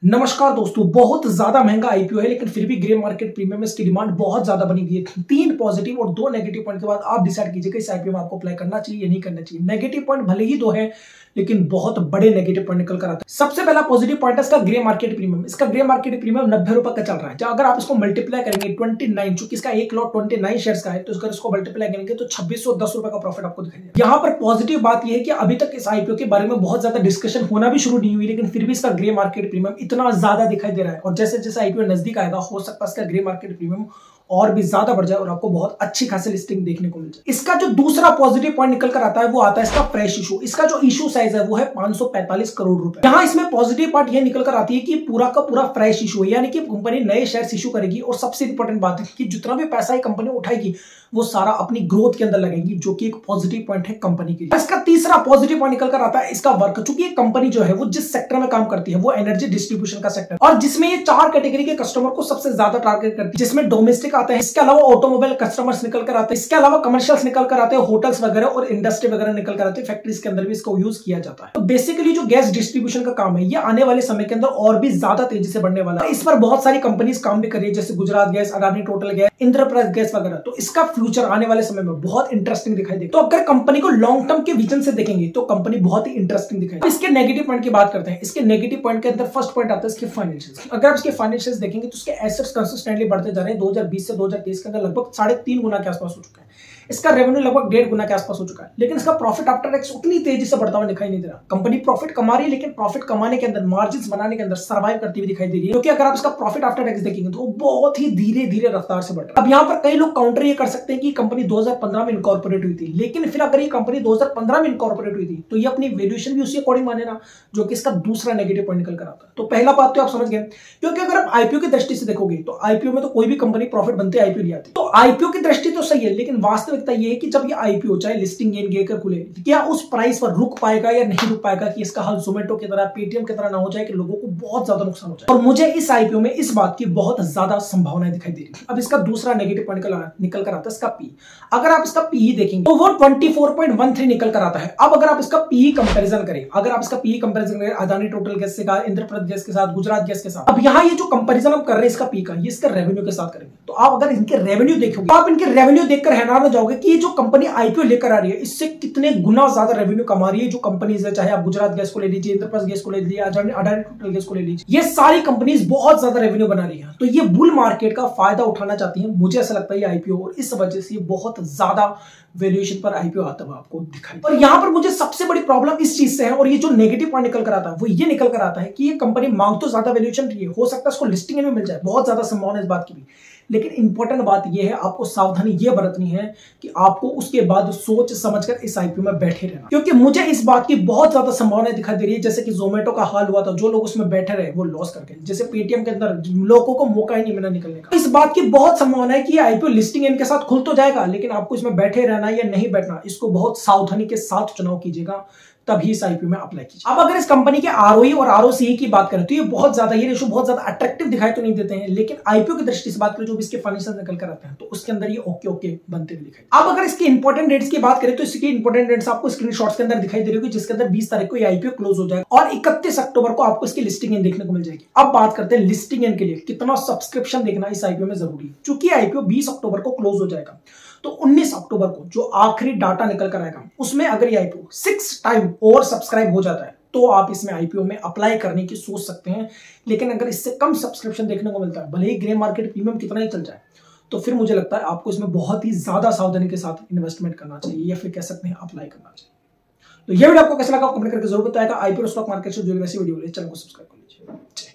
नमस्कार दोस्तों, बहुत ज्यादा महंगा आईपीओ है लेकिन फिर भी ग्रे मार्केट प्रीमियम में इसकी डिमांड बहुत ज्यादा बनी हुई है। 3 पॉजिटिव और 2 नेगेटिव पॉइंट के बाद आप डिसाइड कीजिएगा इस आईपीओ में आपको अप्लाई करना चाहिए या नहीं करना चाहिए। नेगेटिव पॉइंट भले ही 2 है लेकिन बहुत बड़े नेगेटिव पॉइंट निकल कर आते हैं। सबसे पहला पॉजिटिव पॉइंट है इसका ग्रे मार्केट प्रीमियम। इसका ग्रे मार्केट प्रीमियम 90 रुपए का चल रहा है। अगर आप इसको मल्टीप्लाई करेंगे 29, चूंकि इसका एक लॉट 29 शेयर्स का है, तो अगर इसको मल्टीप्लाई करेंगे तो 2610 रुपए का प्रॉफिट आपको दिखाई देगा। यहाँ पर पॉजिटिव बात यह है कि अभी तक इस आईपीओ के बारे में बहुत ज्यादा डिस्कशन होना भी शुरू नहीं हुई, लेकिन फिर भी इसका ग्रे मार्केट प्रीमियम इतना ज्यादा दिखाई दे रहा है। और जैसे जैसे आईपीओ नजदीक आएगा हो सकता है इसका ग्रे मार्केट प्रीमियम और भी ज्यादा बढ़ जाए और आपको बहुत अच्छी खासी लिस्टिंग देखने को मिल जाए। इसका जो दूसरा पॉजिटिव पॉइंट निकल कर आता है वो आता है इसका फ्रेश इशू। इसका जो इशू साइज है वो है 545 करोड़ रुपए। यहाँ इसमें पॉजिटिव पार्ट ये निकल कर आती है कि पूरा का पूरा फ्रेश इशू है, यानी कि कंपनी नए शेयर्स इशू करेगी। और सबसे इंपॉर्टेंट बात है कि जितना भी पैसा ये कंपनी उठाएगी वो सारा अपनी ग्रोथ के अंदर लगेगी, जो कि एक पॉजिटिव पॉइंट है कंपनी के लिए। इसका तीसरा पॉजिटिव पॉइंट निकल कर आता है इसका वर्क। चूंकि ये कंपनी जो है वो जिस सेक्टर में काम करती है वो एनर्जी डिस्ट्रीब्यूशन का सेक्टर, और जिसमें ये 4 कैटेगरी के कस्टमर को सबसे ज्यादा टारगेट करती है, जिसमें डोमेस्टिक आता है, इसके अलावा ऑटोमोबाइल कस्टमर्स निकल कर आते हैं, इसके अलावा कमर्शियल्स निकल कर आते हैं, होटल्स वगैरह और इंडस्ट्री वगैरह निकल कर आते हैं, फैक्ट्रीज के अंदर भी इसको यूज किया जाता है। तो बेसिकली जो गैस डिस्ट्रीब्यूशन का काम है ये आने वाले समय के अंदर और भी ज्यादा तेजी से बढ़ने वाला है। इस पर बहुत सारी कंपनीज काम भी कर रही है, जैसे Gujarat gas, Adani total gas, Indraprastha gas वगैरह। तो इसका फ्यूचर आने वाले समय में बहुत इंटरेस्टिंग दिखाई देगा। तो अगर कंपनी को लॉन्ग टर्म के विजन से देखेंगे तो कंपनी बहुत ही इंटरेस्टिंग दिखाई। इसके नेगेटिव पॉइंट की बात करते हैं। इसके नेगेटिव पॉइंट के अंदर फर्स्ट पॉइंट आता है इसके फाइनेंशियल्स। अगर आप इसके फाइनेंशियल्स देखेंगे तो इसके एसेट्स कंसिस्टेंटली बढ़ते जा रहे हैं। 2020 से 2023 के अंदर लगभग 3.5 गुना के आसपास हो चुका है। इसका रेवेन्यू लगभग 1.5 गुना के आसपास हो चुका है, लेकिन इसका प्रॉफिट आफ्टर टैक्स उतनी तेजी से बढ़ता हुआ दिखाई नहीं दे रहा। कंपनी प्रॉफिट कमा रही है लेकिन प्रॉफिट कमाने के अंदर, मार्जिन्स बनाने के अंदर सर्वाइव करती हुई दिखाई दे रही है, क्योंकि अगर आप इसका प्रॉफिट आफ्टर टैक्स देखेंगे तो वो बहुत ही धीरे धीरे रफ्तार से बढ़ रहा है। अब यहाँ पर कई लोग काउंटर ये कर सकते हैं कि कंपनी 2015 में इनकॉर्पोरेट हुई थी, लेकिन फिर अगर ये कंपनी 2015 में इनकॉर्पोरेट हुई थी तो ये अपनी वैल्यूएशन भी उसी अकॉर्डिंग माने ना, जो कि इसका दूसरा नेगेटिव पॉइंट निकल कर आता है। तो पहला बात तो आप समझ गए, क्योंकि अगर आप आईपीओ की दृष्टि से देखोगे तो आईपीओ में तो कोई भी कंपनी प्रॉफिट बनते आईपीओ ले आती है। तो आईपीओ की दृष्टि तो सही है, लेकिन वास्तविकता ये है कि जब आईपीओ चाहे लिस्टिंग गेन लेकर खुले, क्या उस प्राइस पर रुक पाएगा या नहीं रुक पाएगा कि इसका हाल जोमेटो की तरह, पेटीएम की तरह ना हो जाए कि लोगों को बहुत ज्यादा नुकसान हो जाए। और मुझे इस आईपीओ में इस बात की बहुत ज्यादा संभावना दिखाई दे रही है। अब इसका दूसरा नेगेटिव पॉइंट निकल कर आता है इसका पी। अगर आप इसका पी देखेंगे तो वो 24.13 निकल कर आता है। अब अगर आप इसका पी कंपेरिजन करें, अदानी टोटल गैस के साथ, इंद्रप्रस्थ गैस के साथ, गुजरात गैस के साथ, अब यहाँ ये जो कंपेरिजन हम कर रहे हैं इसका पी का, ये इसका रेवेन्यू के साथ करेंगे। तो आप अगर इनके रेवेन्यू देखोगे, आप इनके रेवेन्यू देखकर हैरान हो जाओगे कि ये जो कंपनी आईपीओ लेकर आ रही है इससे कितने गुना ज्यादा रेवेन्यू कमा रही है। जो कंपनीज है, चाहे आप गुजरात गैस को ले लीजिए, इंद्रप्रस्थ गैस को ले लीजिए, अडानी टोटल गैस को ले लीजिए, ये सारी कंपनीज बहुत ज्यादा रेवेन्यू बना रही है। तो ये बुल मार्केट का फायदा उठाना चाहती है, मुझे ऐसा लगता है ये आईपीओ, और इस वजह से बहुत ज्यादा वैल्यूएशन पर आईपीओ आता हुआ आपको दिखाई। और यहां पर मुझे सबसे बड़ी प्रॉब्लम इस चीज से है, और ये जो नेगेटिव पॉइंट निकल कर आता है वो ये निकल कर आता है कि ये कंपनी मांग तो ज्यादा वैल्यूएशन रही है, हो सकता है इसको लिस्टिंग में मिल जाए, बहुत ज्यादा संभावना इस बात की भी। लेकिन इंपॉर्टेंट बात यह है, आपको सावधानी यह बरतनी है कि आपको उसके बाद सोच समझकर इस आईपीओ में बैठे रहना, क्योंकि मुझे इस बात की बहुत ज्यादा संभावना दिखाई दे रही है। जैसे कि जोमेटो का हाल हुआ था, जो लोग उसमें बैठे रहे वो लॉस कर गए। जैसे पेटीएम के अंदर लोगों को मौका ही नहीं मिला निकलने का। इस बात की बहुत संभावना है कि आईपीओ लिस्टिंग इनके साथ खुल तो जाएगा, लेकिन आपको इसमें बैठे रहना या नहीं बैठना, इसको बहुत सावधानी के साथ चुनाव कीजिएगा, तभी इस आईपीओ में अप्लाई कीजिए। अब अगर इस कंपनी के आरओई और आरओसीई की बात करें तो ये बहुत ज्यादा, ये रेशो बहुत ज्यादा अट्रैक्टिव दिखाई तो नहीं देते हैं, लेकिन आईपीओ की दृष्टि से बात करें जो भी इसके फाइनेंशियल निकल कर आते हैं तो उसके अंदर ये ओके बनते हुए दिखाई। अब अगर इसके इंपॉर्टेंट डेट्स की बात करें तो इसके इंपॉर्टेंट डेट्स आपको स्क्रीनशॉट्स के अंदर दिखाई दे रही होगी, जिसके अंदर 20 तारीख को ये आईपीओ क्लोज हो जाएगा और 31 अक्टूबर को आपको इसकी लिस्टिंग इन देखने को मिल जाएगी। अब बात करते हैं लिस्टिंग इन के लिए कितना सब्सक्रिप्शन देखना इस आईपीओ में जरूरी है। चूंकि आईपीओ 20 अक्टूबर को क्लोज हो जाएगा तो 19 अक्टूबर को जो आखिरी डाटा निकल कर आएगा उसमें अगर ये आईपीओ 6 टाइम ओवर सब्सक्राइब हो जाता है तो आप इसमें आईपीओ में अप्लाई करने की सोच सकते हैं। लेकिन अगर इससे कम सब्सक्रिप्शन देखने को मिलता है, भले ही ग्रे मार्केट प्रीमियम कितना ही चल जाए, तो फिर मुझे लगता है आपको इसमें बहुत ही ज्यादा सावधानी के साथ इन्वेस्टमेंट करना चाहिए, या फिर कह सकते हैं अप्लाई करना चाहिए। तो ये वीडियो आपको कैसा लगा कमेंट करके जरूर बताएगा। आईपीओ स्टॉक मार्केट से जुड़ी वैसी वीडियो चैनल को सब्सक्राइब कर लीजिए।